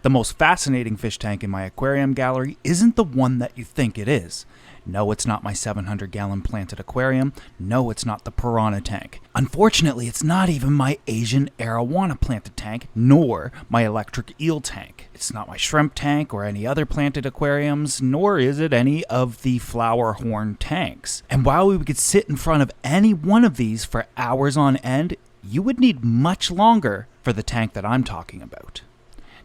The most fascinating fish tank in my aquarium gallery isn't the one that you think it is. No, it's not my 700-gallon planted aquarium. No, it's not the piranha tank. Unfortunately, it's not even my Asian arowana planted tank, nor my electric eel tank. It's not my shrimp tank or any other planted aquariums, nor is it any of the flower horn tanks. And while we could sit in front of any one of these for hours on end, you would need much longer for the tank that I'm talking about.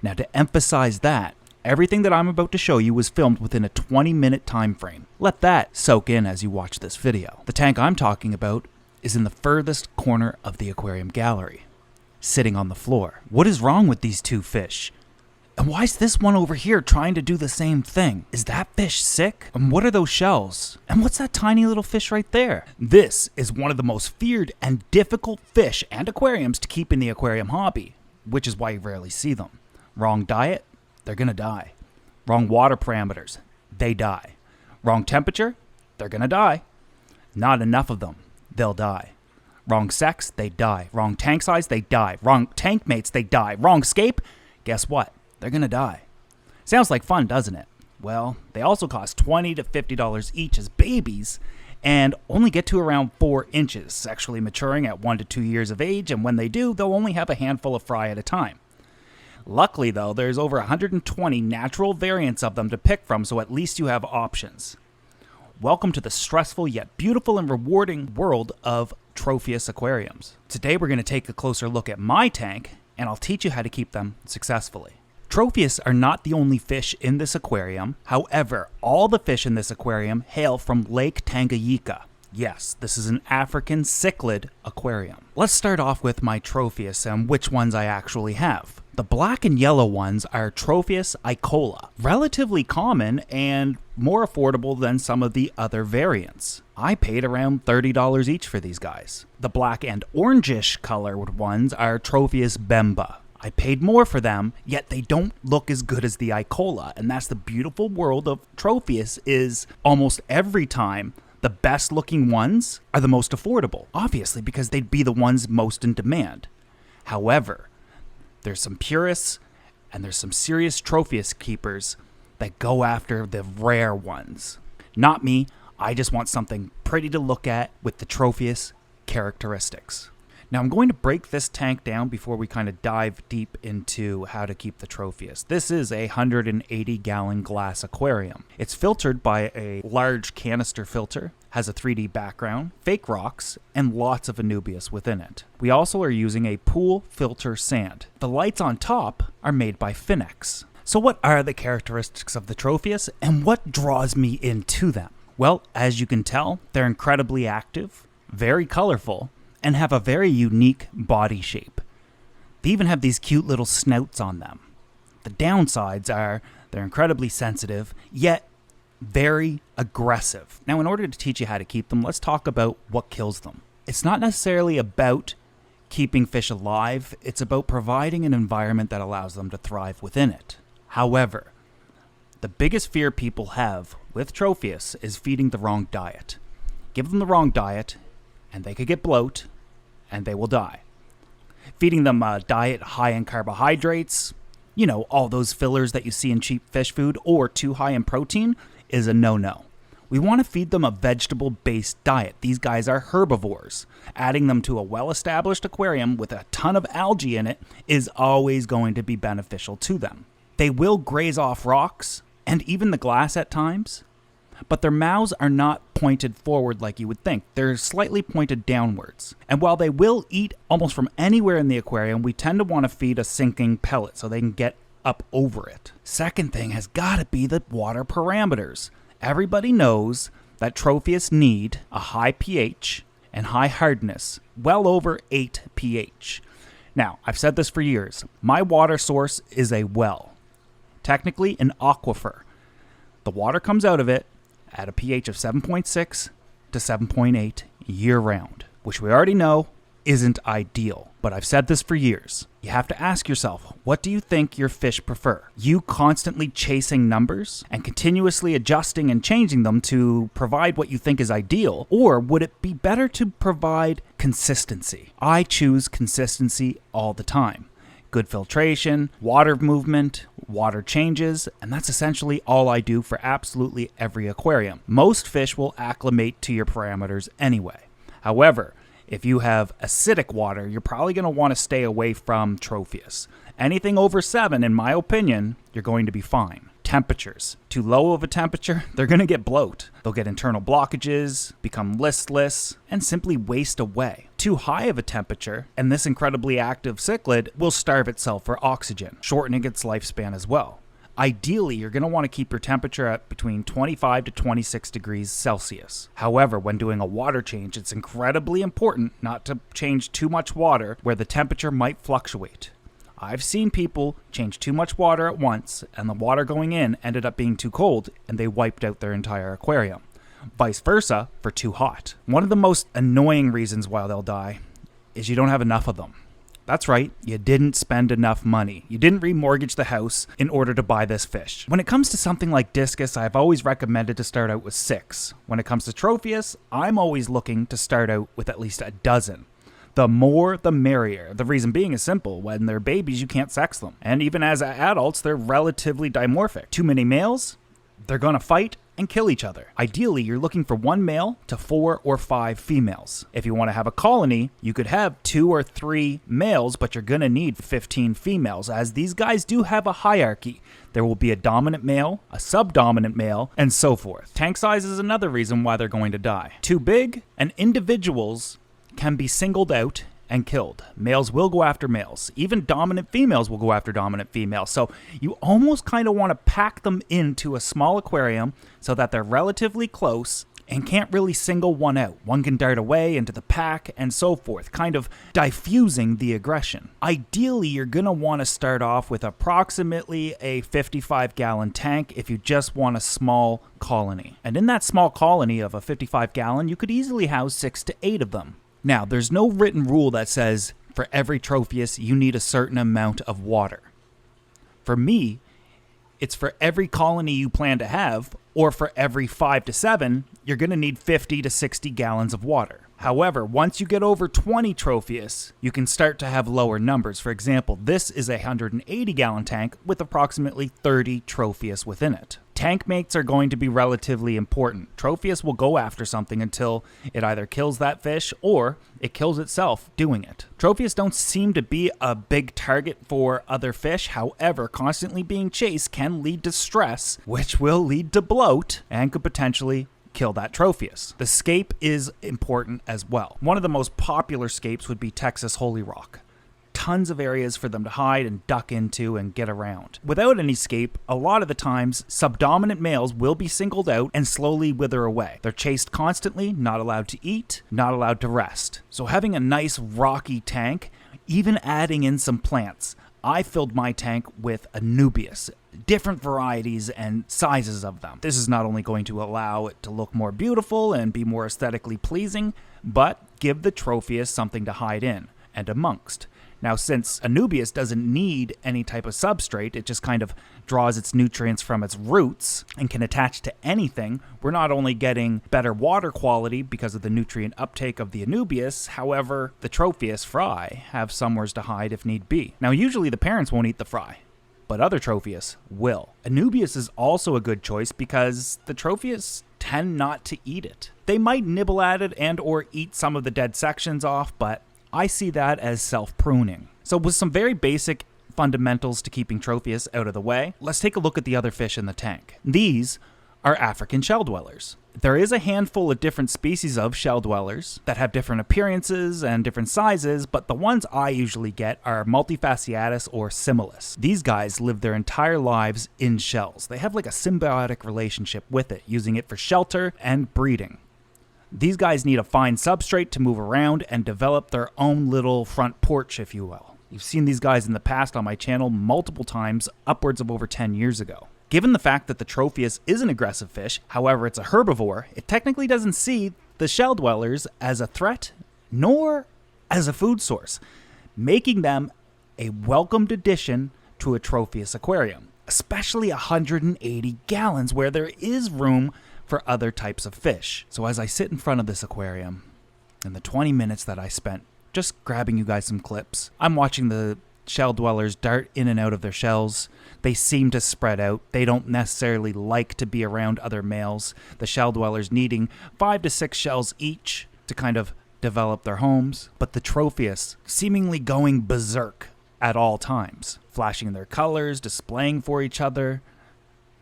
Now, to emphasize that, everything that I'm about to show you was filmed within a 20-minute time frame. Let that soak in as you watch this video. The tank I'm talking about is in the furthest corner of the aquarium gallery, sitting on the floor. What is wrong with these two fish? And why is this one over here trying to do the same thing? Is that fish sick? And what are those shells? And what's that tiny little fish right there? This is one of the most feared and difficult fish and aquariums to keep in the aquarium hobby, which is why you rarely see them. Wrong diet, they're gonna die. Wrong water parameters, they die. Wrong temperature, they're gonna die. Not enough of them, they'll die. Wrong sex, they die. Wrong tank size, they die. Wrong tank mates, they die. Wrong scape, guess what? They're gonna die. Sounds like fun, doesn't it? Well, they also cost $20 to $50 each as babies and only get to around 4 inches, sexually maturing at 1 to 2 years of age, and when they do, they'll only have a handful of fry at a time. Luckily, though, there's over 120 natural variants of them to pick from, so at least you have options. Welcome to the stressful yet beautiful and rewarding world of Trophus aquariums. Today we're going to take a closer look at my tank, and I'll teach you how to keep them successfully. Trophus are not the only fish in this aquarium. However, all the fish in this aquarium hail from Lake Tanganyika. Yes, this is an African cichlid aquarium. Let's start off with my Trophus and which ones I actually have. The black and yellow ones are Trophus icola, relatively common and more affordable than some of the other variants. I paid around $30 each for these guys. The black and orangish colored ones are Trophus bemba. I paid more for them, yet they don't look as good as the icola, and that's the beautiful world of Trophus is almost every time the best looking ones are the most affordable, obviously because they'd be the ones most in demand. However, there's some purists and there's some serious Trophus keepers that go after the rare ones. Not me, I just want something pretty to look at with the Trophus characteristics. Now I'm going to break this tank down before we kind of dive deep into how to keep the Trophus. This is a 180-gallon glass aquarium. It's filtered by a large canister filter, has a 3D background, fake rocks, and lots of Anubias within it. We also are using a pool filter sand. The lights on top are made by Finex. So what are the characteristics of the Trophus and what draws me into them? Well, as you can tell, they're incredibly active, very colorful, and have a very unique body shape. They even have these cute little snouts on them. The downsides are they're incredibly sensitive, yet very aggressive. Now, in order to teach you how to keep them, let's talk about what kills them. It's not necessarily about keeping fish alive, it's about providing an environment that allows them to thrive within it. However, the biggest fear people have with Trophus is feeding the wrong diet. Give them the wrong diet, and they could get bloat, and they will die. Feeding them a diet high in carbohydrates, you know, all those fillers that you see in cheap fish food, or too high in protein, is a no-no. We want to feed them a vegetable-based diet. These guys are herbivores. Adding them to a well-established aquarium with a ton of algae in it is always going to be beneficial to them. They will graze off rocks, and even the glass at times, but their mouths are not pointed forward like you would think. They're slightly pointed downwards. And while they will eat almost from anywhere in the aquarium, we tend to want to feed a sinking pellet so they can get up over it. Second thing has got to be the water parameters. Everybody knows that Trophus need a high pH and high hardness, well over 8 pH. Now, I've said this for years. My water source is a well, technically an aquifer. The water comes out of it at a pH of 7.6 to 7.8 year-round, which we already know isn't ideal. But I've said this for years. You have to ask yourself, what do you think your fish prefer? You constantly chasing numbers and continuously adjusting and changing them to provide what you think is ideal? Or would it be better to provide consistency? I choose consistency all the time. good filtration, water movement, water changes, and that's essentially all I do for absolutely every aquarium. Most fish will acclimate to your parameters anyway. However, if you have acidic water, you're probably going to want to stay away from Trophus. Anything over 7, in my opinion, you're going to be fine. Temperatures. Too low of a temperature, they're going to get bloat. They'll get internal blockages, become listless, and simply waste away. Too high of a temperature, and this incredibly active cichlid will starve itself for oxygen, shortening its lifespan as well. Ideally, you're going to want to keep your temperature at between 25 to 26 degrees Celsius. However, when doing a water change, it's incredibly important not to change too much water where the temperature might fluctuate. I've seen people change too much water at once, and the water going in ended up being too cold, and they wiped out their entire aquarium. Vice versa for too hot. One of the most annoying reasons why they'll die is you don't have enough of them. That's right, you didn't spend enough money. You didn't remortgage the house in order to buy this fish. When it comes to something like discus, I've always recommended to start out with 6. When it comes to Trophus, I'm always looking to start out with at least a dozen. The more, the merrier. The reason being is simple. When they're babies, you can't sex them. And even as adults, they're relatively dimorphic. Too many males, they're gonna fight and kill each other. Ideally, you're looking for 1 male to 4 or 5 females. If you want to have a colony, you could have 2 or 3 males, but you're gonna need 15 females, as these guys do have a hierarchy. There will be a dominant male, a subdominant male, and so forth. Tank size is another reason why they're going to die. Too big, and individuals can be singled out and killed. Males will go after males. Even dominant females will go after dominant females. So you almost kind of want to pack them into a small aquarium so that they're relatively close and can't really single one out. One can dart away into the pack and so forth, kind of diffusing the aggression. Ideally, you're going to want to start off with approximately a 55-gallon tank if you just want a small colony. And in that small colony of a 55-gallon, you could easily house 6 to 8 of them. Now, there's no written rule that says for every Trophus you need a certain amount of water. For me, it's for every colony you plan to have, or for every 5 to 7, you're going to need 50 to 60 gallons of water. However, once you get over 20 Trophus, you can start to have lower numbers. For example, this is a 180-gallon tank with approximately 30 Trophus within it. Tank mates are going to be relatively important. Trophus will go after something until it either kills that fish or it kills itself doing it. Trophus don't seem to be a big target for other fish. However, constantly being chased can lead to stress, which will lead to bloat and could potentially kill that Trophus. The scape is important as well. One of the most popular scapes would be Texas Holy Rock. Tons of areas for them to hide and duck into and get around. Without any scape, a lot of the times, subdominant males will be singled out and slowly wither away. They're chased constantly, not allowed to eat, not allowed to rest. So having a nice rocky tank, even adding in some plants. I filled my tank with Anubias, different varieties and sizes of them. This is not only going to allow it to look more beautiful and be more aesthetically pleasing, but give the Trophus something to hide in and amongst. Now, since Anubias doesn't need any type of substrate, it just kind of draws its nutrients from its roots and can attach to anything, we're not only getting better water quality because of the nutrient uptake of the Anubias, however, the Trophus fry have somewheres to hide if need be. Now, usually the parents won't eat the fry, but other Trophus will. Anubias is also a good choice because the Trophus tend not to eat it. They might nibble at it and or eat some of the dead sections off, but I see that as self-pruning. So with some very basic fundamentals to keeping Trophus out of the way, let's take a look at the other fish in the tank. These are African shell dwellers. There is a handful of different species of shell dwellers that have different appearances and different sizes, but the ones I usually get are multifasciatus or similis. These guys live their entire lives in shells. They have like a symbiotic relationship with it, using it for shelter and breeding. These guys need a fine substrate to move around and develop their own little front porch, if you will. You've seen these guys in the past on my channel multiple times, upwards of over 10 years ago. Given the fact that the Trophus is an aggressive fish, however it's a herbivore, it technically doesn't see the shell dwellers as a threat, nor as a food source, making them a welcomed addition to a Trophus aquarium, especially 180 gallons where there is room for other types of fish. So as I sit in front of this aquarium, in the 20 minutes that I spent just grabbing you guys some clips, I'm watching the shell dwellers dart in and out of their shells. They seem to spread out. They don't necessarily like to be around other males. The shell dwellers needing 5 to 6 shells each to kind of develop their homes. But the Trophus seemingly going berserk at all times, flashing their colors, displaying for each other.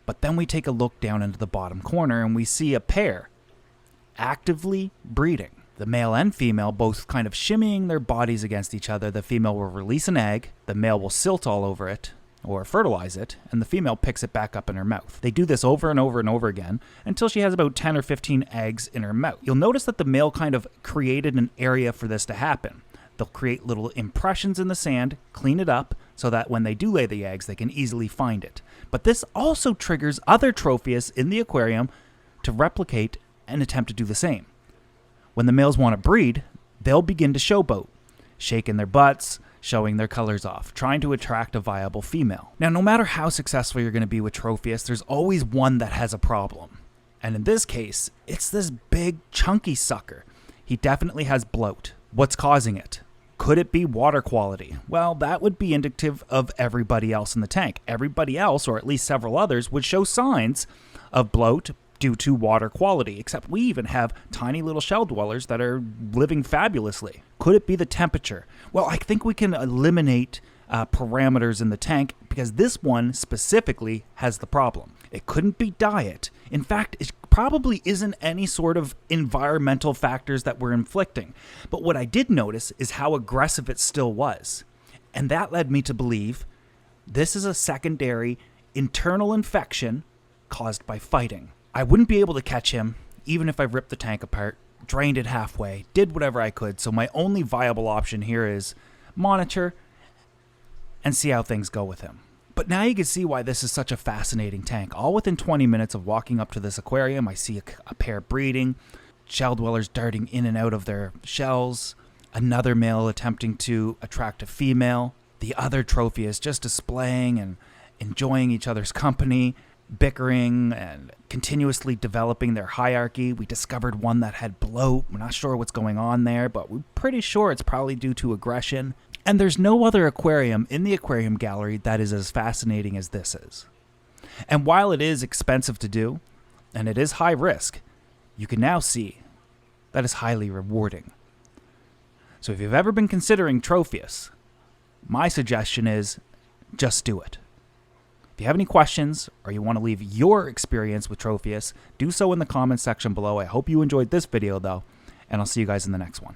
But then we take a look down into the bottom corner and we see a pair actively breeding. The male and female both kind of shimmying their bodies against each other. The female will release an egg, the male will silt all over it, or fertilize it, and the female picks it back up in her mouth. They do this over and over and over again until she has about 10 or 15 eggs in her mouth. You'll notice that the male kind of created an area for this to happen. They'll create little impressions in the sand, clean it up, so that when they do lay the eggs, they can easily find it. But this also triggers other Trophus in the aquarium to replicate and attempt to do the same. When the males want to breed, they'll begin to showboat, shaking their butts, showing their colors off, trying to attract a viable female. Now, no matter how successful you're going to be with Trophus, there's always one that has a problem. And in this case, it's this big, chunky sucker. He definitely has bloat. What's causing it? Could it be water quality? Well, that would be indicative of everybody else in the tank. Everybody else, or at least several others, would show signs of bloat due to water quality, except we even have tiny little shell dwellers that are living fabulously. Could it be the temperature? Well, I think we can eliminate parameters in the tank because this one specifically has the problem. It couldn't be diet. In fact, it probably isn't any sort of environmental factors that we're inflicting. But what I did notice is how aggressive it still was. And that led me to believe this is a secondary internal infection caused by fighting. I wouldn't be able to catch him even if I ripped the tank apart, drained it halfway, did whatever I could. So my only viable option here is monitor and see how things go with him. But now you can see why this is such a fascinating tank. All within 20 minutes of walking up to this aquarium, I see a pair breeding, shell dwellers darting in and out of their shells, another male attempting to attract a female, the other Trophus just displaying and enjoying each other's company, bickering and continuously developing their hierarchy. We discovered one that had bloat. We're not sure what's going on there, but we're pretty sure it's probably due to aggression. And there's no other aquarium in the aquarium gallery that is as fascinating as this is. And while it is expensive to do, and it is high risk, you can now see that is highly rewarding. So if you've ever been considering Trophus, my suggestion is just do it. If you have any questions or you want to leave your experience with Trophus, do so in the comments section below. I hope you enjoyed this video though, and I'll see you guys in the next one.